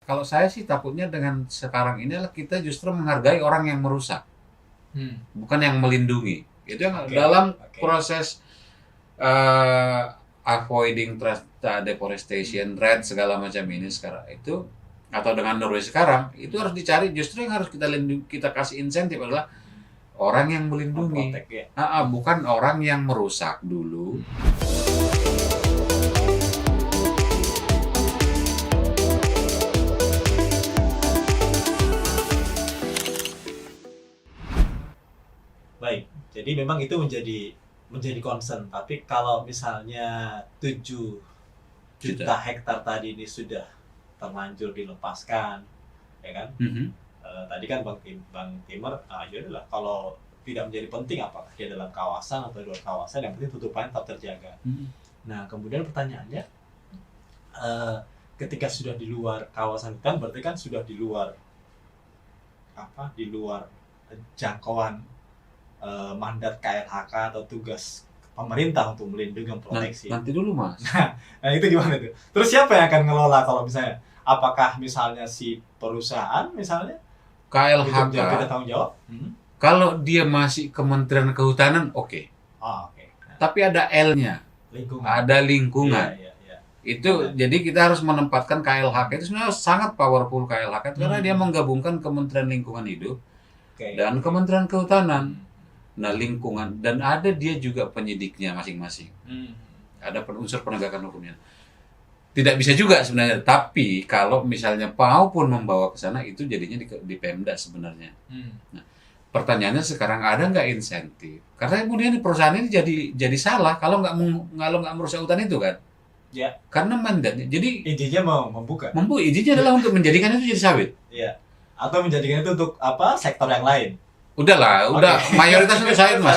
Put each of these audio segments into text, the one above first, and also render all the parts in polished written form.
kalau saya sih takutnya dengan sekarang ini adalah kita justru menghargai orang yang merusak, bukan yang melindungi. Itu yang Oke, dalam oke. proses avoiding deforestation, red segala macam ini sekarang itu, atau dengan Norway sekarang itu harus dicari, justru yang harus kita lindungi, kita kasih insentif adalah orang yang melindungi, Memprotek ya. bukan orang yang merusak dulu. Baik, jadi memang itu menjadi concern. Tapi kalau misalnya 7 juta hektar tadi ini sudah terlanjur dilepaskan, ya kan? Tadi kan Bang Timur, ya udahlah, kalau tidak menjadi penting apakah dia dalam kawasan atau luar kawasan, yang penting tutupannya tetap terjaga. Nah, kemudian pertanyaannya, ketika sudah di luar kawasan hutan, berarti kan sudah di luar jangkauan mandat KLHK atau tugas pemerintah untuk melindungi, memproteksi. Nanti dulu Mas. Nah itu gimana tuh? Terus siapa yang akan ngelola kalau misalnya? Apakah misalnya si perusahaan misalnya? KLHK Tidak tanggung jawab? Kalau dia masih Kementerian Kehutanan, oke. Oke. Nah, Tapi ada L-nya, lingkungan. ada lingkungan. Iya. Itu jadi kita harus menempatkan KLHK itu sebenarnya sangat powerful KLHK itu karena dia menggabungkan Kementerian Lingkungan Hidup dan Kementerian Kehutanan. Nah, lingkungan, dan ada dia juga penyidiknya masing-masing. Ada unsur penegakan hukumnya. Tidak bisa juga sebenarnya, tapi kalau misalnya maupun membawa ke sana itu jadinya di Pemda sebenarnya. Nah, pertanyaannya sekarang ada nggak insentif? Karena kemudian di perusahaan ini jadi salah kalau nggak merusak hutan itu kan? Ya. Karena mandatnya. Jadi izinnya mau membuka. Izinnya adalah untuk menjadikan itu jadi sawit. Iya. Atau menjadikan itu untuk sektor yang lain. Udah mayoritas untuk sawit Mas.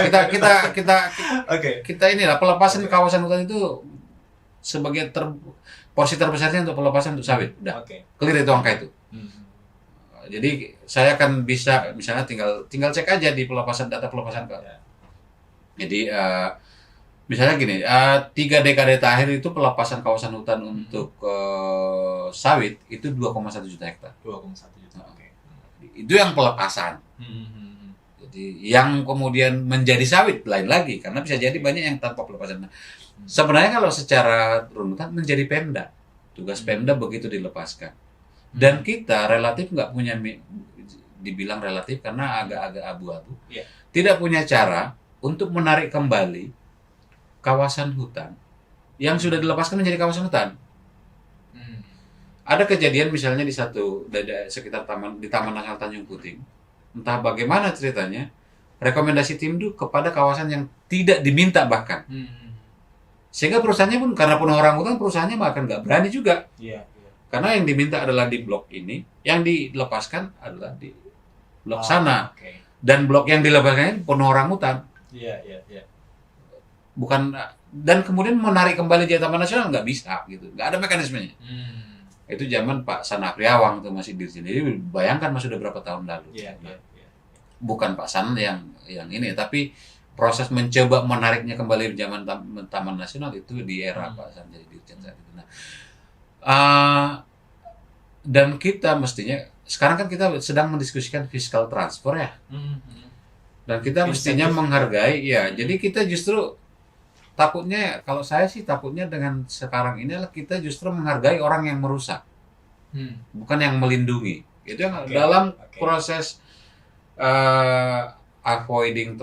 Kita inilah pelepasan kawasan hutan itu sebagai porsi terbesarnya untuk pelepasan untuk sawit. Udah. Clear itu angka itu. Jadi saya akan bisa misalnya tinggal cek aja di data pelepasan. Jadi misalnya gini, 3 dekade terakhir itu pelepasan kawasan hutan untuk sawit itu 2,1 juta hektar. 2,1 juta. Itu yang pelepasan. Jadi yang kemudian menjadi sawit lain lagi, karena bisa jadi banyak yang tanpa pelepasan. Sebenarnya kalau secara runutan menjadi Pemda, tugas Pemda begitu dilepaskan. Dan kita relatif nggak punya, dibilang relatif karena agak-agak abu-abu, tidak punya cara untuk menarik kembali kawasan hutan yang sudah dilepaskan menjadi kawasan hutan. Ada kejadian misalnya di sekitar Taman Nasional Tanjung Puting. Entah bagaimana ceritanya, rekomendasi Timdu kepada kawasan yang tidak diminta bahkan. Sehingga perusahaannya pun, karena penuh orang hutan, perusahaannya makan nggak berani juga. Karena yang diminta adalah di blok ini, yang dilepaskan adalah di blok sana. Dan blok yang dilepaskan ini penuh orang hutan. Bukan, dan kemudian menarik kembali jadi Taman Nasional nggak bisa gitu, nggak ada mekanismenya. Itu zaman Pak Sana Priawang itu masih diri sendiri. Bayangkan Mas sudah berapa tahun lalu. Bukan Pak San yang ini, tapi proses mencoba menariknya kembali zaman Taman Nasional itu di era Pak San jadi dirjen saat itu. Nah, dan kita mestinya sekarang kan kita sedang mendiskusikan fiscal transfer ya. Dan kita mestinya menghargai ya. Jadi kita justru takutnya, kalau saya sih takutnya dengan sekarang ini adalah kita justru menghargai orang yang merusak, bukan yang melindungi. Itu yang dalam proses avoiding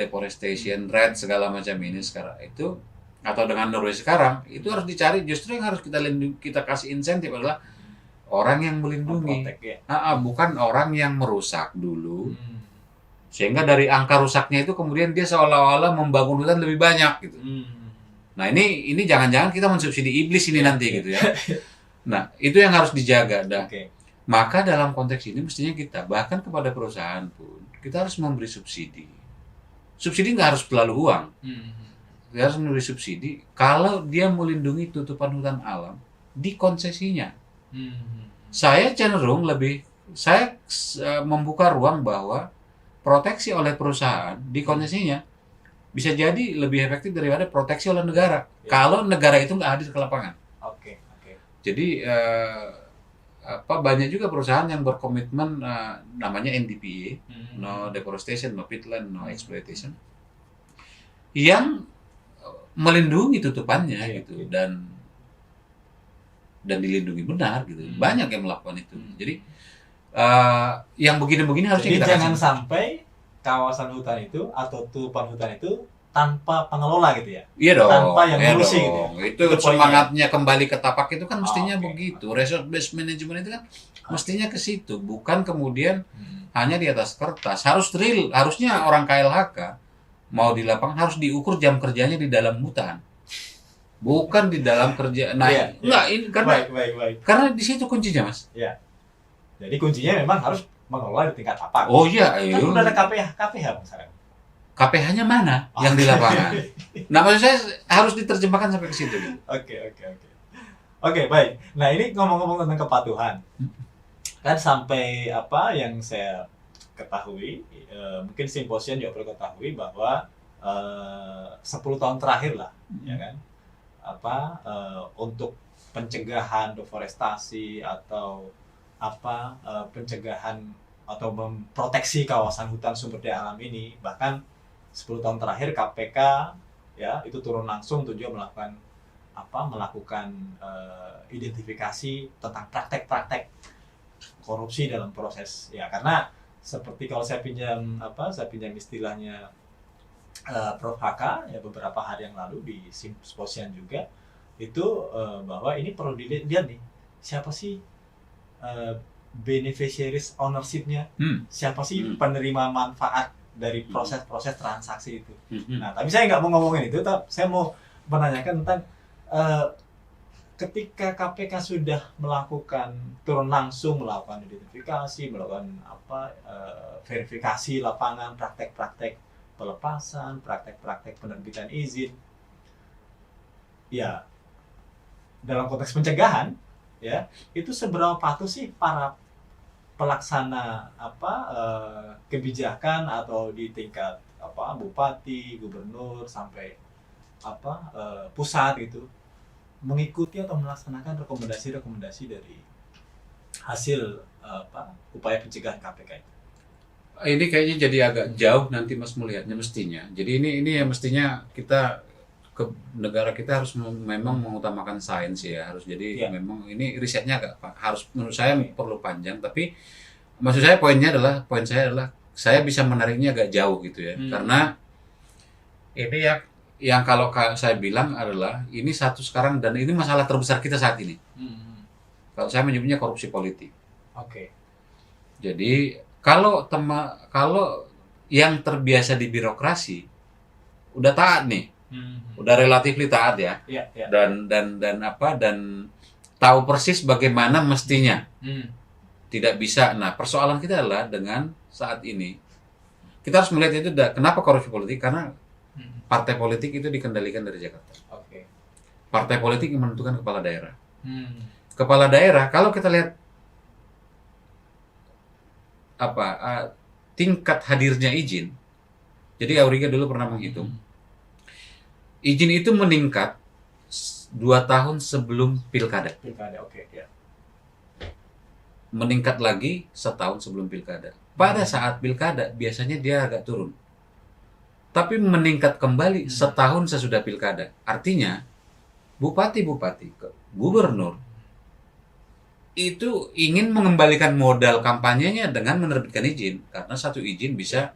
deforestation, red segala macam ini sekarang itu, atau dengan Norway sekarang itu harus dicari, justru yang harus kita kasih insentif adalah orang yang melindungi, bukan orang yang merusak dulu. Sehingga dari angka rusaknya itu kemudian dia seolah-olah membangun hutan lebih banyak gitu. Nah ini jangan-jangan kita mensubsidi iblis ini nanti gitu ya. Nah itu yang harus dijaga. Maka dalam konteks ini mestinya kita, bahkan kepada perusahaan pun, kita harus memberi subsidi. Subsidi nggak harus selalu uang. Kita harus memberi subsidi kalau dia melindungi tutupan hutan alam di konsesinya. Saya cenderung saya membuka ruang bahwa proteksi oleh perusahaan di konsesinya bisa jadi lebih efektif daripada proteksi oleh negara. Kalau negara itu nggak hadir ke lapangan. Jadi banyak juga perusahaan yang berkomitmen namanya NDPA, no deforestation, no peatland, no exploitation, yang melindungi tutupannya gitu dan dilindungi benar gitu. Banyak yang melakukan itu. Jadi yang begini-begini harusnya jadi kita jangan kasih. sampai kawasan hutan itu atau tutupan hutan itu tanpa pengelola gitu ya. Iya dong. Tanpa yang iya ngurusi dong. gitu. Itu Itu poinnya. semangatnya kembali ke tapak itu kan mestinya Oke. begitu. Resource based management itu kan mestinya ke situ, bukan kemudian hanya di atas kertas. Harus real, harusnya orang KLHK mau di lapangan harus diukur jam kerjanya di dalam hutan. Bukan di dalam kerja. Nah, Iya, enggak ini baik. karena di situ kuncinya, Mas. Jadi kuncinya memang harus mengelola di tingkat tapak. Oh iya, Kan udah ada KPH Bang sekarang. KPH-nya mana yang di lapangan? Nah, maksud saya harus diterjemahkan sampai ke situ. Gitu. Oke, baik. Nah, ini ngomong-ngomong tentang kepatuhan. Kan sampai apa yang saya ketahui, mungkin simposium juga perlu ketahui bahwa 10 tahun terakhir lah, ya kan, untuk pencegahan deforestasi atau pencegahan atau memproteksi kawasan hutan sumber daya alam ini, bahkan 10 tahun terakhir KPK ya itu turun langsung untuk juga melakukan identifikasi tentang praktek-praktek korupsi dalam proses ya, karena seperti kalau saya pinjam istilahnya Prof HK ya beberapa hari yang lalu di simposian juga itu bahwa ini perlu dilihat nih siapa sih beneficiaries ownership-nya, siapa sih penerima manfaat dari proses-proses transaksi itu. Nah, tapi saya nggak mau ngomongin itu, saya mau menanyakan tentang ketika KPK sudah turun langsung melakukan identifikasi, melakukan verifikasi lapangan, praktek-praktek pelepasan, praktek-praktek penerbitan izin, ya dalam konteks pencegahan, ya itu seberapa patuh sih para pelaksana kebijakan atau di tingkat bupati, gubernur sampai pusat gitu mengikuti atau melaksanakan rekomendasi dari hasil upaya pencegahan KPK itu. Ini kayaknya jadi agak jauh nanti Mas melihatnya mestinya. Jadi ini yang mestinya kita ke negara kita harus memang mengutamakan sains ya, harus jadi memang ini risetnya harus menurut saya perlu panjang, tapi maksud saya poin saya adalah saya bisa menariknya agak jauh gitu ya. Karena ini yang kalau saya bilang adalah ini satu sekarang dan ini masalah terbesar kita saat ini. Kalau saya menyebutnya korupsi politik. Oke. Jadi kalau yang terbiasa di birokrasi udah taat nih. Udah relatif taat ya. Dan tahu persis bagaimana mestinya. Tidak bisa. Nah, persoalan kita adalah dengan saat ini kita harus melihat itu kenapa korupsi politik, karena partai politik itu dikendalikan dari Jakarta. Partai politik yang menentukan kepala daerah. Kepala daerah kalau kita lihat tingkat hadirnya izin. Jadi Auriga dulu pernah menghitung. Izin itu meningkat 2 tahun sebelum pilkada. Meningkat lagi setahun sebelum pilkada. Pada saat pilkada biasanya dia agak turun. Tapi meningkat kembali setahun sesudah pilkada. Artinya bupati-bupati, gubernur itu ingin mengembalikan modal kampanyenya dengan menerbitkan izin. Karena satu izin bisa,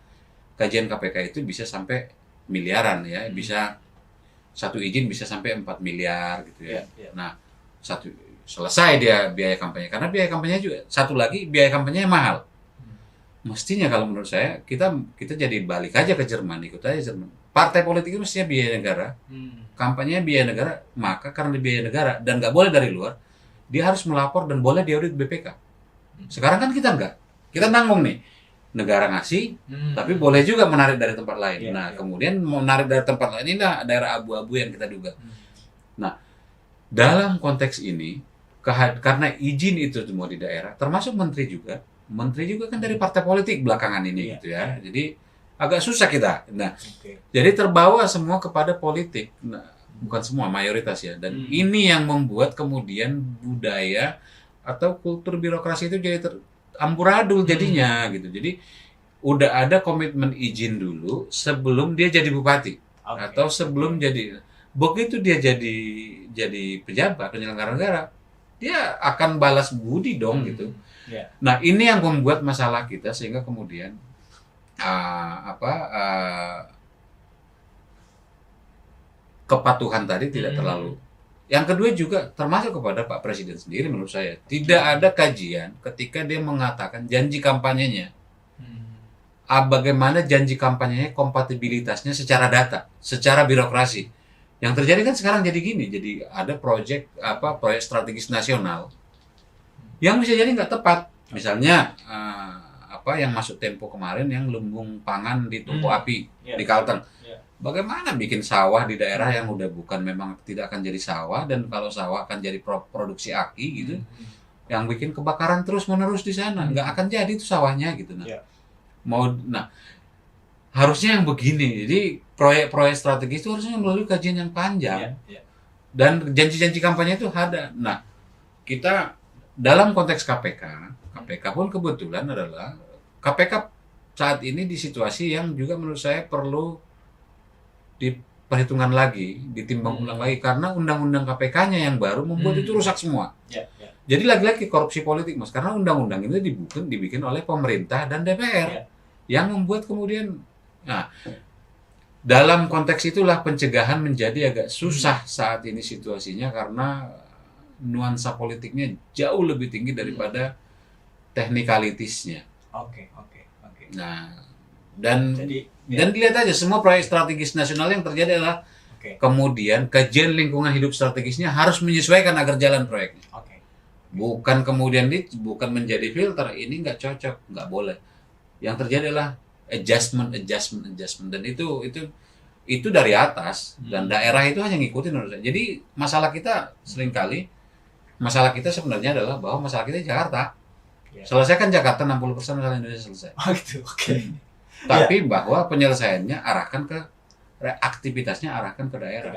kajian KPK itu bisa sampai miliaran ya, bisa satu izin bisa sampai 4 miliar gitu ya. Nah, selesai dia biaya kampanye, karena biaya kampanye juga satu lagi biaya kampanye mahal. Mestinya kalau menurut saya kita jadi balik aja ke Jerman, ikut aja Jerman. Partai politik itu mestinya biaya negara, kampanye biaya negara, maka karena biaya negara dan nggak boleh dari luar, dia harus melapor dan boleh diaudit BPK. Sekarang kan kita nggak, kita nanggung nih. Negara ngasih, tapi boleh juga menarik dari tempat lain. Kemudian mau menarik dari tempat lain ini daerah abu-abu yang kita duga. Nah, dalam konteks ini, karena izin itu semua di daerah, termasuk menteri juga kan dari partai politik belakangan ini gitu ya. Jadi agak susah kita. Nah, jadi terbawa semua kepada politik. Nah, bukan semua, mayoritas ya. Dan ini yang membuat kemudian budaya atau kultur birokrasi itu jadi amburadul jadinya gitu. Jadi udah ada komitmen izin dulu sebelum dia jadi bupati atau sebelum jadi, begitu dia jadi pejabat penyelenggara negara, dia akan balas budi dong gitu. Yeah. Nah ini yang membuat masalah kita sehingga kemudian kepatuhan tadi tidak terlalu. Yang kedua juga termasuk kepada Pak Presiden sendiri menurut saya. Tidak ada kajian ketika dia mengatakan janji kampanyenya. Bagaimana janji kampanyenya kompatibilitasnya secara data, secara birokrasi. Yang terjadi kan sekarang jadi gini, jadi ada proyek strategis nasional yang bisa jadi nggak tepat. Misalnya yang masuk Tempo kemarin yang lumbung pangan di Tugu Api di Kalteng. Bagaimana bikin sawah di daerah yang udah bukan, memang tidak akan jadi sawah, dan kalau sawah akan jadi produksi aki gitu, yang bikin kebakaran terus menerus di sana, nggak akan jadi itu sawahnya gitu. Nah, harusnya yang begini. Jadi proyek-proyek strategis itu harusnya melalui kajian yang panjang dan janji-janji kampanye itu ada. Nah, kita dalam konteks KPK pun kebetulan adalah KPK saat ini di situasi yang juga menurut saya perlu diperhitungkan lagi, ditimbang ulang lagi, karena undang-undang KPK-nya yang baru membuat itu rusak semua. Jadi lagi-lagi korupsi politik, Mas, karena undang-undang itu dibikin oleh pemerintah dan DPR yang membuat kemudian, nah, dalam konteks itulah pencegahan menjadi agak susah saat ini situasinya, karena nuansa politiknya jauh lebih tinggi daripada teknikalitisnya. Nah, dan dilihat aja semua proyek strategis nasional yang terjadi adalah kemudian kajian lingkungan hidup strategisnya harus menyesuaikan agar jalan proyeknya. Bukan kemudian bukan menjadi filter, ini nggak cocok, nggak boleh. Yang terjadi adalah adjustment, dan itu dari atas, dan daerah itu hanya ngikutin menurut saya. Jadi masalah kita sebenarnya adalah bahwa masalah kita di Jakarta. Selesaikan Jakarta, 60% masalah Indonesia selesai. Tapi bahwa penyelesaiannya aktivitasnya arahkan ke daerah.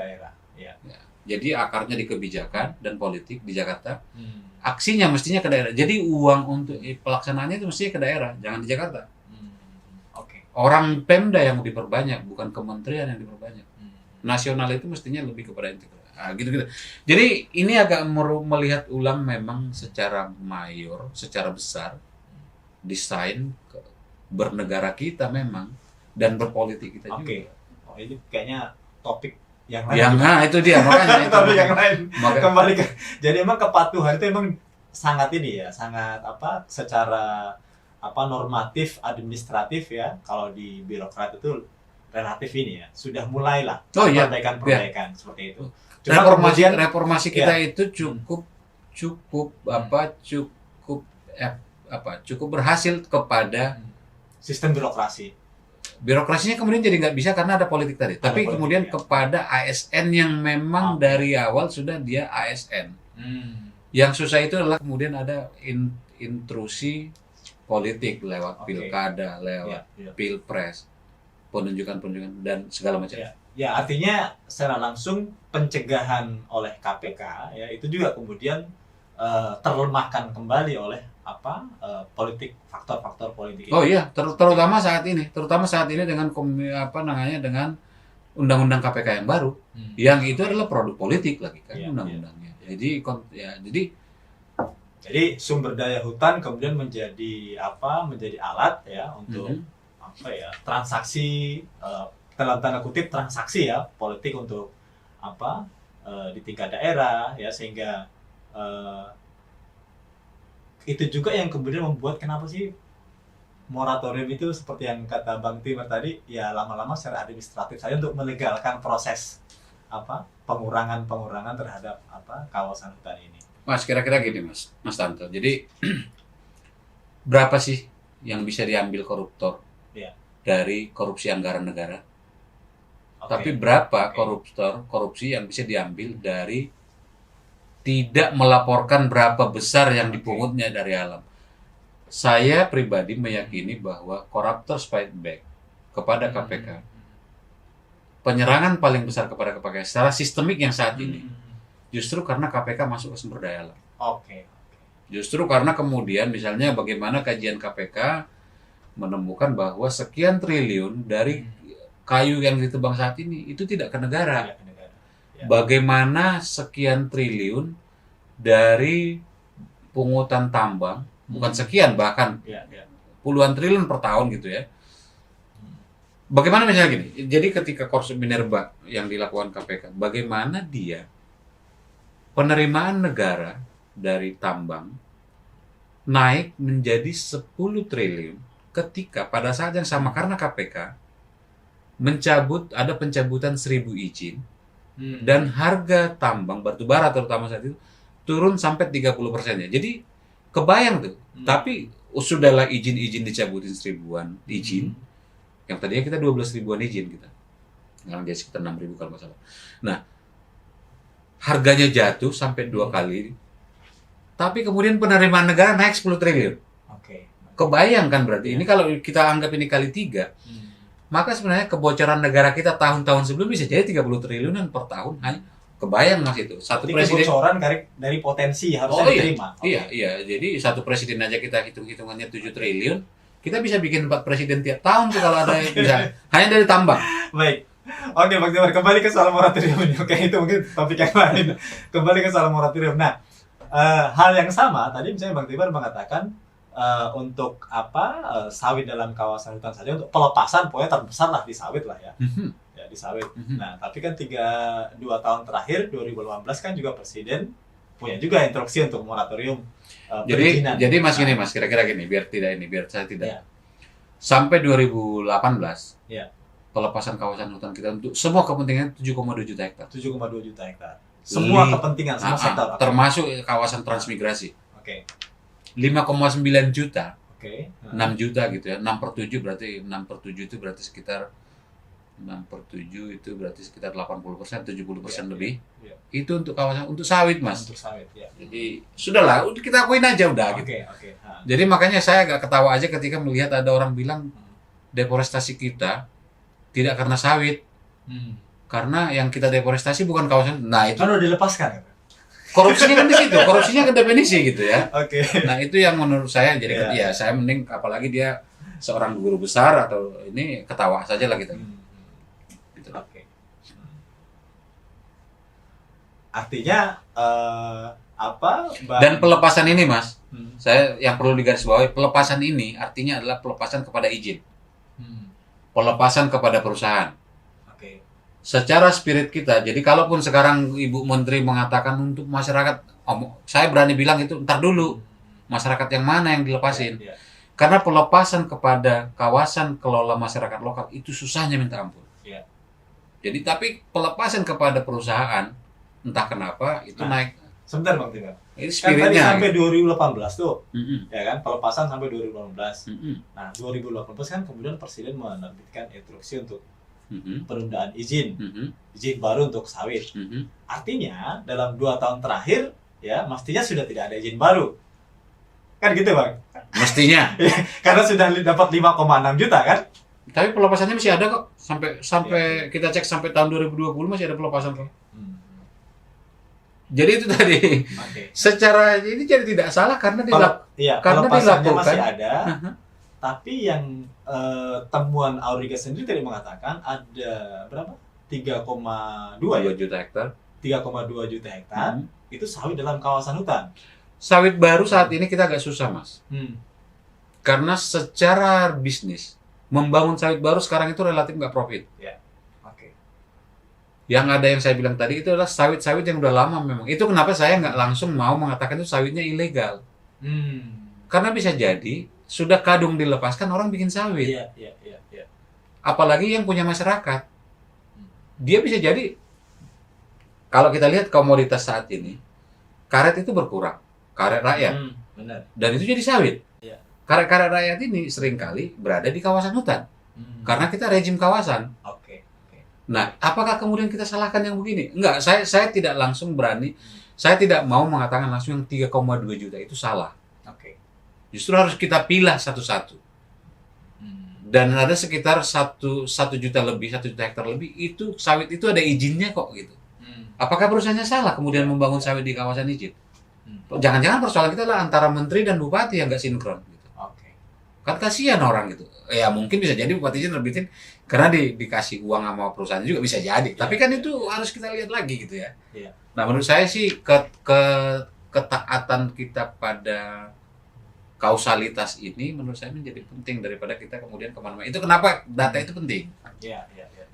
Jadi akarnya di kebijakan dan politik di Jakarta. Aksinya mestinya ke daerah. Jadi uang untuk pelaksanaannya itu mestinya ke daerah, jangan di Jakarta. Orang Pemda yang diperbanyak, bukan kementerian yang diperbanyak. Nasional itu mestinya lebih kepada integrasi. Gitu-gitu. Jadi ini agak melihat ulang memang secara mayor, secara besar desain bernegara kita memang, dan berpolitik kita juga. Ini kayaknya topik yang lain. Itu dia makanya itu. Topik yang lain. Kembali ke, jadi emang kepatuhan itu emang sangat secara normatif administratif ya, kalau di birokrat itu relatif ini ya, sudah mulailah perbaikan seperti itu. Reformasi kita itu cukup berhasil kepada sistem birokrasi. Birokrasinya kemudian jadi nggak bisa karena ada politik tadi. Tapi kemudian kepada ASN yang memang dari awal sudah dia ASN. Yang susah itu adalah kemudian ada intrusi politik lewat pilkada, lewat pilpres, penunjukan dan segala macam. Ya, artinya secara langsung pencegahan oleh KPK ya itu juga kemudian terlemahkan kembali oleh faktor-faktor politik. Terutama saat ini dengan dengan undang-undang KPK yang baru, yang itu adalah produk politik lagi kan undang-undangnya. Jadi sumber daya hutan kemudian menjadi alat ya untuk transaksi, dalam tanda kutip transaksi ya politik untuk di tingkat daerah ya, sehingga itu juga yang kemudian membuat kenapa sih moratorium itu seperti yang kata Bang Timur tadi ya, lama-lama secara administratif saja untuk melegalkan proses pengurangan terhadap kawasan hutan ini. Mas, kira-kira gini Mas Tanto. Jadi berapa sih yang bisa diambil koruptor dari korupsi anggaran negara? Tapi berapa korupsi yang bisa diambil dari tidak melaporkan berapa besar yang dipungutnya dari alam? Saya pribadi meyakini bahwa koruptor fight back kepada KPK. Penyerangan paling besar kepada KPK secara sistemik yang saat ini justru karena KPK masuk ke sumber daya alam. Justru karena kemudian misalnya bagaimana kajian KPK menemukan bahwa sekian triliun dari kayu yang ditebang saat ini itu tidak ke negara. Tidak ke negara. Ya. Bagaimana sekian triliun dari pungutan tambang, bukan sekian, bahkan Ya, ya. puluhan triliun per tahun gitu ya. Bagaimana misalnya gini, jadi ketika korupsi minerba yang dilakukan KPK, bagaimana dia penerimaan negara dari tambang naik menjadi 10 triliun ketika pada saat yang sama karena KPK ada pencabutan 1.000 izin dan harga tambang batubara terutama saat itu turun sampai 30%-nya. Jadi kebayang tuh, tapi sudahlah izin-izin dicabutin 1.000-an izin. Yang tadinya kita 12 ribuan izin kita. Sekarang jadi sekitar 6 ribu kalau nggak salah. Nah, harganya jatuh sampai 2 kali. Tapi kemudian penerimaan negara naik 10 triliun. Oke. Kebayang kan berarti. Ini kalau kita anggap ini kali 3, maka sebenarnya kebocoran negara kita tahun-tahun sebelum bisa jadi 30 triliunan per tahun. Hanya kebayang Mas itu. Satu Jadi presiden kebocoran dari potensi harusnya diterima. Iya. Jadi satu presiden aja kita hitung-hitungannya 7 triliun. Kita bisa bikin 4 presiden tiap tahun tuh kalau ada misalnya hanya dari tambang. Baik. Oke, Bang Timur, kembali ke soal moratorium ini. Oke, itu mungkin topik yang lain. Kembali ke soal moratorium. Nah, hal yang sama tadi misalnya Bang Timur mengatakan untuk sawit dalam kawasan hutan saja untuk pelepasan pokoknya terbesar lah di sawit lah ya. Ya, di sawit. Nah, tapi kan 2 tahun terakhir 2018 kan juga presiden punya juga instruksi untuk moratorium perizinan. Jadi Mas gini Mas, kira-kira gini biar saya tidak. Sampai 2018 pelepasan kawasan hutan kita untuk semua kepentingan 7,2 juta hektar. 7,2 juta hektar. Semua kepentingan, semua sektor. Termasuk kawasan transmigrasi. Oke. 5,9 juta. Oke. 6 juta gitu ya. 6/7 berarti 6/7 itu berarti sekitar 6/7 itu berarti sekitar 80%, 70% lebih. Ya. Itu untuk kawasan untuk sawit, Mas. Untuk sawit, ya. Jadi sudahlah, kita akuin aja udah gitu. Oke. Jadi makanya saya agak ketawa aja ketika melihat ada orang bilang deforestasi kita tidak karena sawit. Karena yang kita deforestasi bukan kawasan. Nah, itu kan udah dilepaskan. korupsinya kan di situ, korupsinya kan definisi gitu ya. Oke. Nah, itu yang menurut saya jadi ya saya mending apalagi dia seorang guru besar atau ini ketawa saja lah kita. Gitu. Oke. Artinya Dan pelepasan ini, Mas, saya yang perlu digarisbawahi, pelepasan ini artinya adalah pelepasan kepada izin. Pelepasan kepada perusahaan. Oke. Secara spirit kita, jadi kalaupun sekarang Ibu Menteri mengatakan untuk masyarakat, saya berani bilang itu ntar dulu, masyarakat yang mana yang dilepasin. Ya. Karena pelepasan kepada kawasan kelola masyarakat lokal itu susahnya minta ampun. Ya. Jadi tapi pelepasan kepada perusahaan, entah kenapa itu naik. Sebentar Bang Timur. Ini Kan tadi spiritnya. sampai 2018 tuh, Mm-mm. ya kan, pelepasan sampai 2018. Mm-mm. Nah, 2018 kan kemudian Presiden menerbitkan instruksi untuk Mm-mm. penundaan izin, Mm-mm. izin baru untuk sawit. Mm-mm. Artinya dalam 2 tahun terakhir, ya mestinya sudah tidak ada izin baru. Kan gitu Bang? Mestinya. Karena sudah dapat 5,6 juta kan? Tapi pelepasannya masih ada kok. Sampai kita cek sampai tahun 2020 masih ada pelepasan kok. Jadi itu tadi. Oke. Secara ini jadi tidak salah karena karena pelepasannya dilakukan. masih ada. Tapi yang temuan Auriga sendiri tadi mengatakan ada berapa? 3,2 ya? 2 juta hektar. 3,2 juta hektar itu sawit dalam kawasan hutan. Sawit baru saat ini kita agak susah, Mas. Karena secara bisnis membangun sawit baru sekarang itu relatif nggak profit. Ya. Oke. Yang ada yang saya bilang tadi itu adalah sawit-sawit yang udah lama memang. Itu kenapa saya nggak langsung mau mengatakan itu sawitnya ilegal. Karena bisa jadi sudah kadung dilepaskan orang bikin sawit. Iya. Apalagi yang punya masyarakat. Dia bisa jadi kalau kita lihat komoditas saat ini, karet itu berkurang, karet rakyat. Benar. Dan itu jadi sawit. Iya. Karet-karet rakyat ini seringkali berada di kawasan hutan. Karena kita rejim kawasan. Oke. Nah, apakah kemudian kita salahkan yang begini? Enggak, saya tidak langsung berani. Saya tidak mau mengatakan langsung yang 3,2 juta itu salah. Oke. Justru harus kita pilah satu-satu. Dan ada sekitar 1 juta lebih, 1 juta hektar lebih, itu sawit itu ada izinnya kok gitu. Apakah perusahaannya salah kemudian membangun sawit di kawasan izin? Jangan-jangan persoalan kita adalah antara menteri dan bupati yang nggak sinkron. Gitu. Oke. Kan kasihan orang gitu. Ya mungkin bisa jadi bupatinya nerbitin karena dikasih uang sama perusahaan juga bisa jadi. Tapi kan itu harus kita lihat lagi gitu ya. Iya. Nah menurut saya sih ketaatan kita pada kausalitas ini menurut saya menjadi penting daripada kita kemudian kemana-mana. Itu kenapa data itu penting. Iya.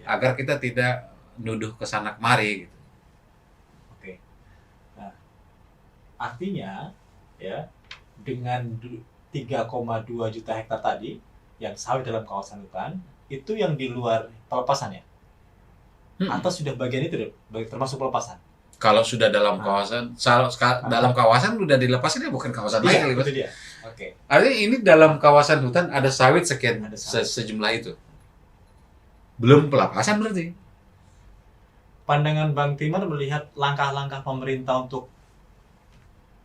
Agar kita tidak nuduh kesana kemari gitu. Oke. Nah, artinya ya dengan 3,2 juta hektar tadi yang sawit dalam kawasan hutan itu yang di luar pelepasan ya? Atau sudah bagian itu termasuk pelepasan? Kalau sudah dalam kawasan, dalam kawasan udah dilepasin ya bukan kawasan lain. Itu dia. Oke. Artinya ini dalam kawasan hutan ada sawit sekian sejumlah itu. Belum pelepasan berarti. Pandangan Bang Timur melihat langkah-langkah pemerintah untuk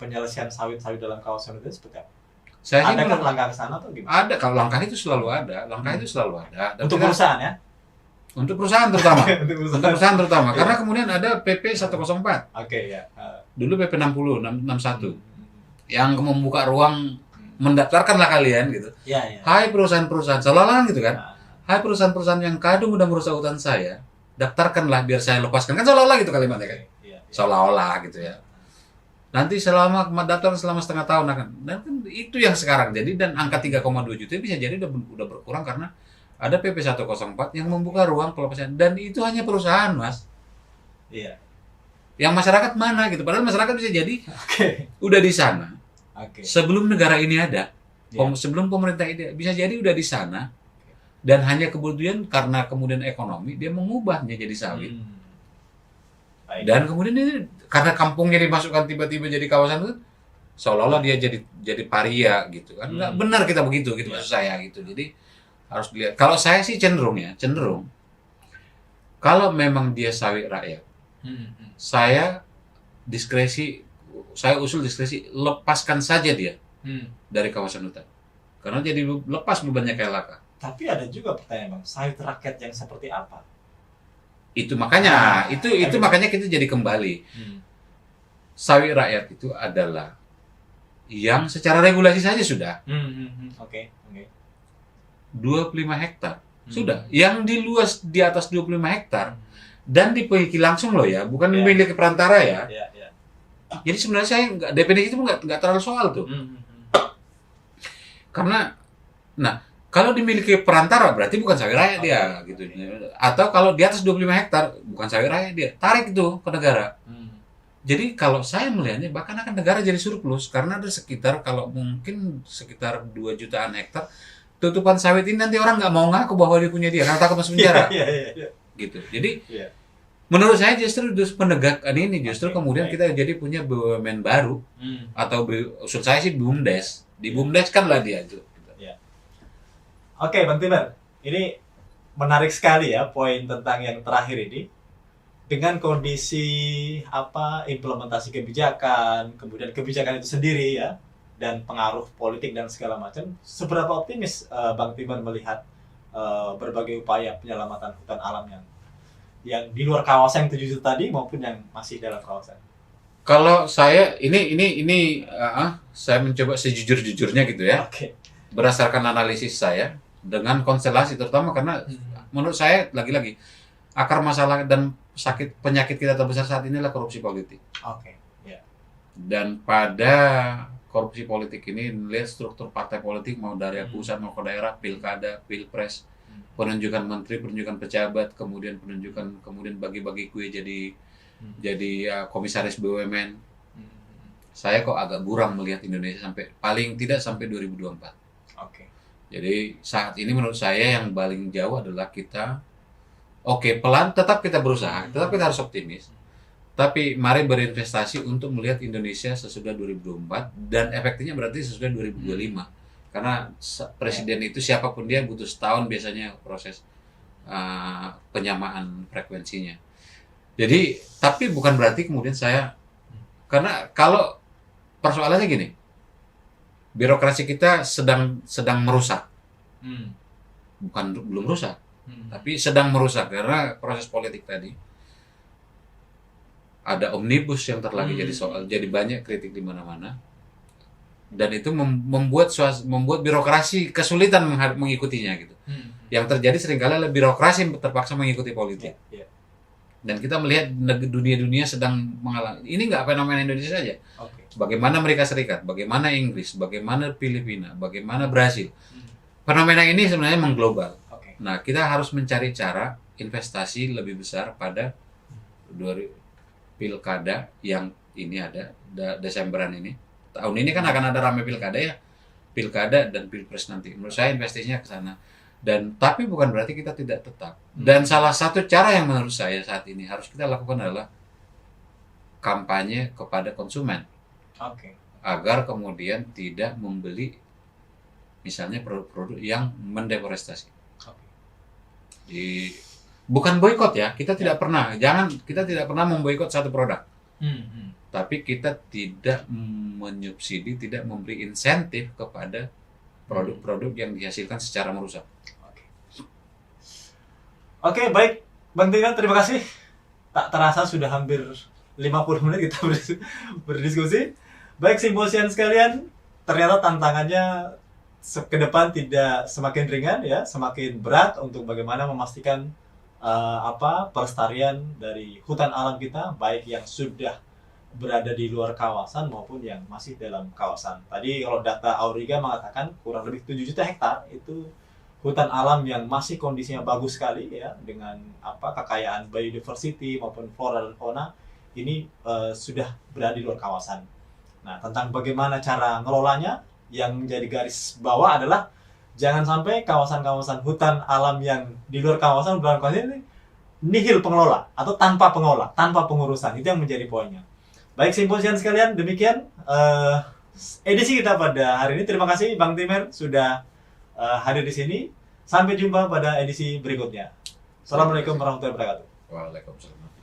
penyelesaian sawit-sawit dalam kawasan itu seperti apa? Adakah langkah ke sana atau gimana? Ada, kalau langkah itu selalu ada. Itu selalu ada. Dan untuk perusahaan ya? Untuk perusahaan terutama. Untuk perusahaan terutama. Iya. Karena kemudian ada PP 104. Oke, ya. Dulu PP 60, 61. Yang membuka ruang mendaftarkanlah kalian gitu. Iya. Hai perusahaan-perusahaan, seolah-olah gitu kan. Hai perusahaan-perusahaan yang kadung udah merusak hutan saya, daftarkanlah biar saya lepaskan. Kan seolah-olah gitu kalimatnya kan. Iya. Seolah-olah gitu ya. Nanti selama daftar selama setengah tahun akan. Dan kan itu yang sekarang jadi dan angka 3,2 juta bisa jadi udah berkurang karena ada PP 104 yang membuka ruang pelepasan dan itu hanya perusahaan, Mas. Iya. Yang masyarakat mana gitu. Padahal masyarakat bisa jadi udah di sana. Sebelum negara ini ada. Sebelum pemerintah ini bisa jadi udah di sana. Dan hanya kemudian karena kemudian ekonomi dia mengubahnya jadi sawit. Dan kemudian ini karena kampungnya dimasukkan tiba-tiba jadi kawasan itu seolah-olah dia jadi paria gitu kan. Nggak benar kita begitu gitu maksud saya gitu. Jadi harus dilihat. Kalau saya sih cenderung kalau memang dia sawit rakyat. Saya usul diskresi lepaskan saja dia dari kawasan hutan. Karena jadi lepas bebannya KLHK. Tapi ada juga pertanyaan Bang, sawit rakyat yang seperti apa? Itu makanya makanya kita jadi kembali. Sawit rakyat itu adalah yang secara regulasi saja sudah. Oke. 25 hektar. Sudah. Yang di atas 25 hektar dan dimiliki langsung loh ya, bukan dimiliki perantara ya. Jadi sebenarnya saya definisi itu nggak terlalu soal tuh. Karena kalau dimiliki perantara berarti bukan sawit rakyat dia gitu. Atau kalau di atas 25 hektar bukan sawit rakyat dia. Tarik itu ke negara. Jadi kalau saya melihatnya bahkan akan negara jadi surplus karena ada sekitar 2 jutaan hektar tutupan sawit ini nanti orang nggak mau ngaku bahwa dia punya dia karena takut masuk penjara. Gitu. Jadi menurut saya justru penegakan ini kemudian kita jadi punya BUMN baru atau usul saya sih BUMDes. Di BUMDes kan lah dia itu. Oke, Bang Timur, ini menarik sekali ya poin tentang yang terakhir ini. Dengan kondisi implementasi kebijakan, kemudian kebijakan itu sendiri ya, dan pengaruh politik dan segala macam, seberapa optimis Bang Timur melihat berbagai upaya penyelamatan hutan alam yang di luar kawasan yang 7 juta tadi maupun yang masih dalam kawasan? Kalau saya saya mencoba sejujur-jujurnya gitu ya. Berdasarkan analisis saya dengan konstelasi terutama karena menurut saya lagi-lagi akar masalah dan penyakit kita terbesar saat ini adalah korupsi politik. Dan pada korupsi politik ini lihat struktur partai politik mau dari pusat mau ke daerah, pilkada, pilpres, penunjukan menteri, penunjukan pejabat, kemudian bagi-bagi kue jadi komisaris BUMN. Saya kok agak buram melihat Indonesia paling tidak sampai 2024. Jadi saat ini menurut saya yang paling jauh adalah kita pelan tetap kita berusaha, tetap kita harus optimis. Tapi mari berinvestasi untuk melihat Indonesia sesudah 2024 dan efektifnya berarti sesudah 2025. Karena presiden itu siapapun dia butuh setahun biasanya proses penyamaan frekuensinya. Jadi tapi bukan berarti kemudian karena kalau persoalannya gini, birokrasi kita sedang merusak, belum rusak, tapi sedang merusak karena proses politik tadi. ada omnibus yang lagi jadi soal, jadi banyak kritik di mana-mana, dan itu membuat birokrasi kesulitan mengikutinya gitu. Yang terjadi seringkali adalah birokrasi terpaksa mengikuti politik. Dan kita melihat dunia sedang mengalami ini, nggak fenomena Indonesia saja. Bagaimana Amerika Serikat, bagaimana Inggris, bagaimana Filipina, bagaimana Brasil. Fenomena ini sebenarnya mengglobal. Nah, kita harus mencari cara investasi lebih besar pada pilkada yang ini ada Desemberan ini. Tahun ini kan akan ada ramai pilkada ya. Pilkada dan pilpres nanti. Menurut saya investasinya ke sana. Dan tapi bukan berarti kita tidak tetap. Dan salah satu cara yang menurut saya saat ini harus kita lakukan adalah kampanye kepada konsumen. Agar kemudian tidak membeli misalnya produk-produk yang mendeforestasi. Bukan boikot ya, kita tidak pernah. Kita tidak pernah memboikot satu produk. Tapi kita tidak menyubsidi, tidak memberi insentif kepada produk-produk yang dihasilkan secara merusak. Oke, baik. Bang Timer, terima kasih. Tak terasa sudah hampir 50 menit kita berdiskusi. Baik, simposian sekalian, ternyata tantangannya ke depan tidak semakin ringan ya, semakin berat untuk bagaimana memastikan pelestarian dari hutan alam kita, baik yang sudah berada di luar kawasan maupun yang masih dalam kawasan. Tadi kalau data Auriga mengatakan kurang lebih 7 juta hektar itu hutan alam yang masih kondisinya bagus sekali ya, dengan kekayaan biodiversity maupun flora dan fauna ini sudah berada di luar kawasan. Nah, tentang bagaimana cara ngelolanya, yang menjadi garis bawah adalah jangan sampai kawasan-kawasan hutan alam yang di luar kawasan ini nihil pengelola atau tanpa pengelola, tanpa pengurusan. Itu yang menjadi poinnya. Baik, simposian sekalian, demikian edisi kita pada hari ini. Terima kasih Bang Timer sudah hadir di sini. Sampai jumpa pada edisi berikutnya. Assalamualaikum warahmatullahi wabarakatuh. Waalaikumsalam.